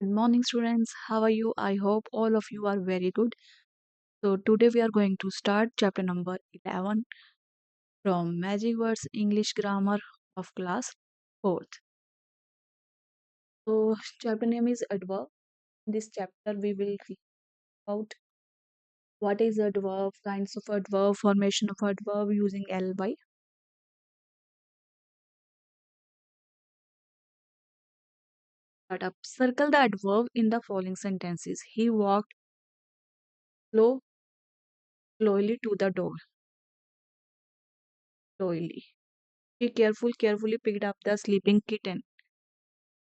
Good morning, students. How are you? I hope all of you are very good. So, today we are going to start chapter number 11 from Magic Words English Grammar of class 4th. So, chapter name is Adverb. In this chapter, we will read about what is adverb, kinds of adverb, formation of adverb using ly. Start up. Circle the adverb in the following sentences. He walked slow, slowly to the door. Slowly. He carefully picked up the sleeping kitten.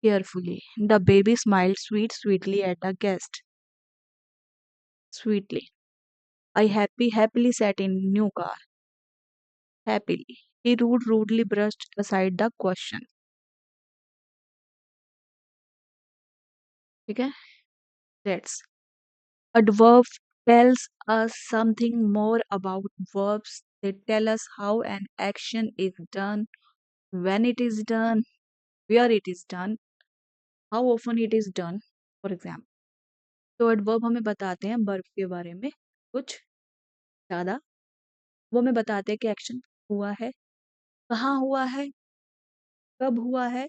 Carefully. The baby smiled sweetly at the guest. Sweetly. I happily sat in new car. Happily. He rudely brushed aside the question. ठीक है? That's adverb tells us something more about verbs. They tell us how an action is done, when it is done, where it is done, how often it is done. For example. तो adverb हमें बताते हैं verb के बारे में कुछ ज़्यादा. वो हमें बताते हैं कि एक्शन हुआ है, कहाँ हुआ है, कब हुआ है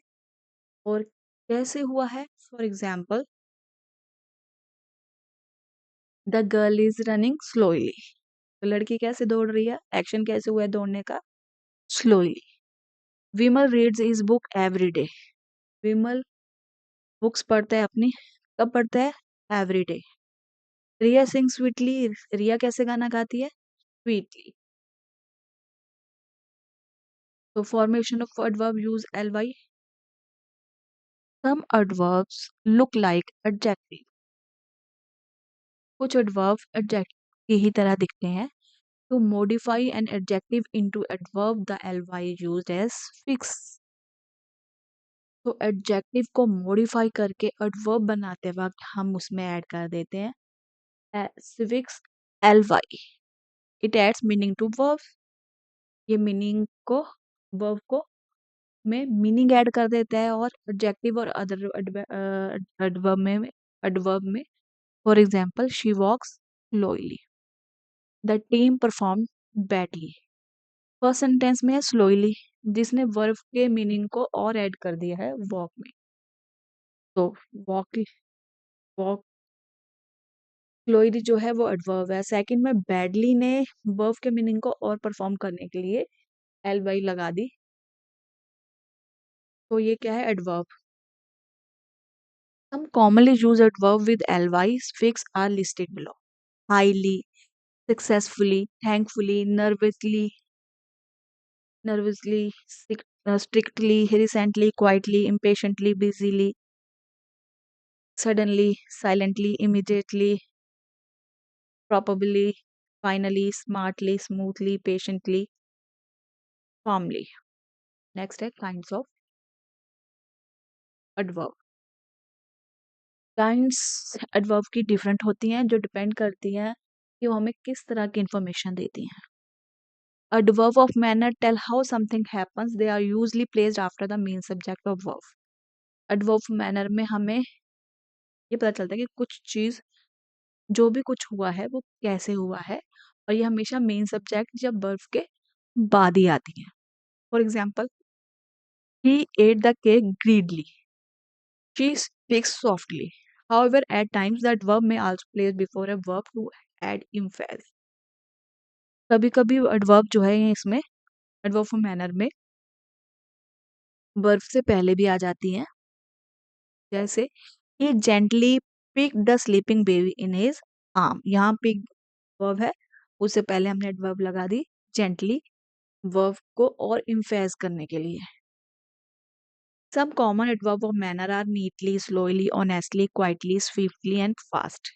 और कैसे हुआ है. For example, the girl is running slowly. तो लड़की कैसे दौड़ रही है, एक्शन कैसे हुआ है दौड़ने का, slowly. Vimal reads is book every day. Vimal books पढ़ता है अपनी, कब पढ़ता है, every day. Riya sing sweetly. Riya कैसे गाना गाती है, स्वीटली. तो formation of adverb use L Y. Some adverbs look like adjective. कुछ एडवर्ब एडजेक्टिव की ही तरह दिखते हैं. To modify an adjective into adverb, the ly used as fix. तो एडजेक्टिव को मॉडिफाई करके एडवर्ब बनाते वक्त हम उसमें ऐड कर देते हैं suffix ly. It adds meaning to verb. ये मीनिंग को, वर्ब को में मीनिंग ऐड कर देता है और एडजेक्टिव और अदर एडवर्ब में for example she walks slowly. The team perform badly. First sentence में है स्लोली, जिसने वर्ब के मीनिंग को और ऐड कर दिया है वॉक में. तो वॉक वॉक स्लोली जो है वो एडवर्ब है. सेकंड में बैडली ने वर्ब के मीनिंग को और परफॉर्म करने के लिए एल वाई लगा दी. तो ये क्या है, adverb. Some commonly use adverb with L Y fix are listed below. Highly, successfully, thankfully, nervously, strictly, recently, quietly, impatiently, busily, suddenly, silently, immediately, probably, finally, smartly, smoothly, patiently, calmly. Next है kinds of adverb. Kinds adverb की different होती हैं जो depend करती हैं कि वो हमें किस तरह की information देती हैं. Adverb of manner tell how something happens. They are usually placed after the main subject of verb. Adverb of manner में हमें ये पता चलता है कि कुछ चीज, जो भी कुछ हुआ है वो कैसे हुआ है, और ये हमेशा मेन सब्जेक्ट जब वर्ब के बाद ही आती है. For example, he at the cake greedily. She speaks softly. However, at times that verb may also place before a verb to add emphasis. कभी कभी adverb जो है इसमें adverb of manner में verb से पहले भी आ जाती हैं. जैसे he gently picked the sleeping baby in his arm. यहाँ pick verb है, उससे पहले हमने adverb लगा दी gently, verb को और emphasize करने के लिए. Some common adverb of manner are neatly, slowly, honestly, quietly, swiftly and fast.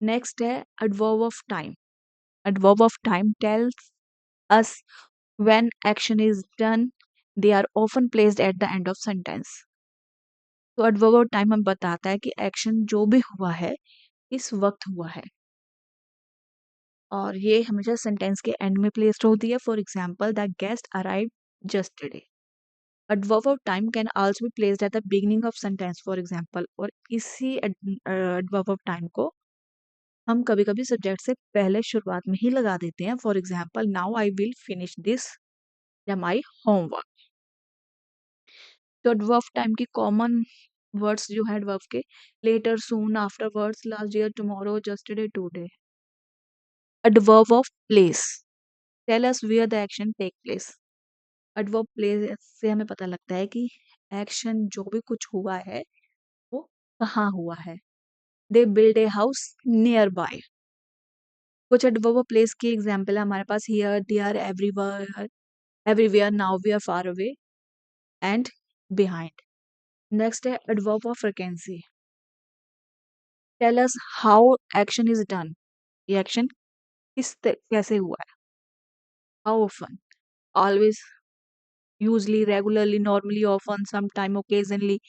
Next है adverb of time. Adverb of time tells us when action is done. They are often placed at the end of sentence. तो adverb of time हमें बताता है कि action जो भी हुआ है इस वक्त हुआ है, और ये हमेशा सेंटेंस के एंड में प्लेस्ड होती है. For example, the guest arrive yesterday. adverb of time can also be placed at the beginning of sentence for example, और इसी adverb of time को हम कभी कभी सब्जेक्ट से पहले शुरुआत में ही लगा देते हैं। For example, now I will finish this या माई होमवर्क। तो एडवर्ब टाइम की कॉमन वर्ड्स जो है एडवर्ब के, later, soon, afterwards, last year, tomorrow, yesterday, today. Adverb of place tell us where the action take place. Adverb place से हमें पता लगता है कि एक्शन जो भी कुछ हुआ है वो कहाँ हुआ है। They build a house nearby. कुछ एडवर्ब ऑफ प्लेस की एग्जाम्पल है हमारे पास, here, there, everywhere, everywhere, now, we are far away and behind. Next है adverb of frequency. Tell us how action is done. ये action कैसे हुआ है। How often, always, usually, regularly, normally, often, sometime, occasionally,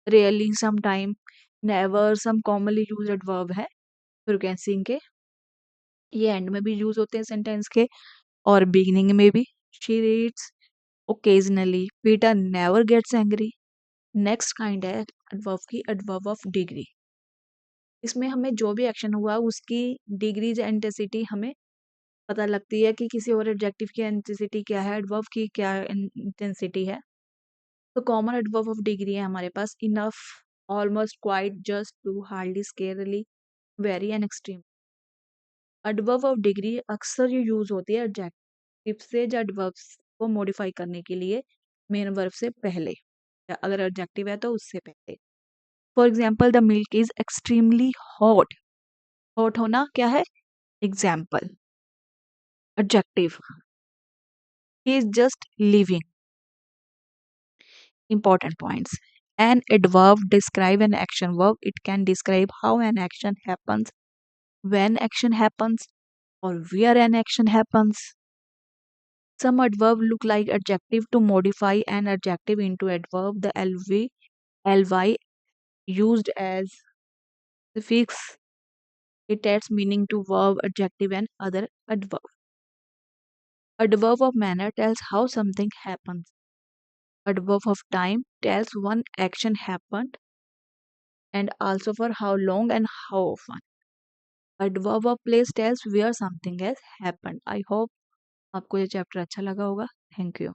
rarely, sometime, never. Some commonly used adverb है frequency के। ये and में भी यूज होते हैं सेंटेंस के और बिगिनिंग में भी। She reads occasionally, Peter never gets angry. Next kind है एडवर्ब की, एडवर्ब ऑफ डिग्री। इसमें हमें जो भी एक्शन हुआ उसकी डिग्रीज इंटेंसिटी हमें पता लगती है कि किसी और एडजेक्टिव की इंटेंसिटी क्या है, एडवर्ब की क्या इंटेंसिटी है। तो कॉमन एडवर्ब ऑफ डिग्री है हमारे पास, enough, almost, quite, just, too, hardly, scarcely, very and extreme. Adverb of degree अक्सर ये यूज होती है एडजेक्टिव से या एडवर्ब्स को मॉडिफाई करने के लिए मेन वर्ब से पहले, या अगर एडजेक्टिव है तो उससे पहले। For example, the milk is extremely hot. Hot होना क्या है, example. Adjective, he is just living. Important points. An adverb describe an action verb. It can describe how an action happens, when action happens, or where an action happens. Some adverb look like adjective to modify an adjective into adverb. The ly used as suffix. It adds meaning to verb, adjective, and other adverb. Adverb of manner tells how something happens. Adverb of time tells when action happened and also for how long and how often. Adverb of place tells where something has happened. I hope आपको ये chapter अच्छा लगा होगा। Thank you.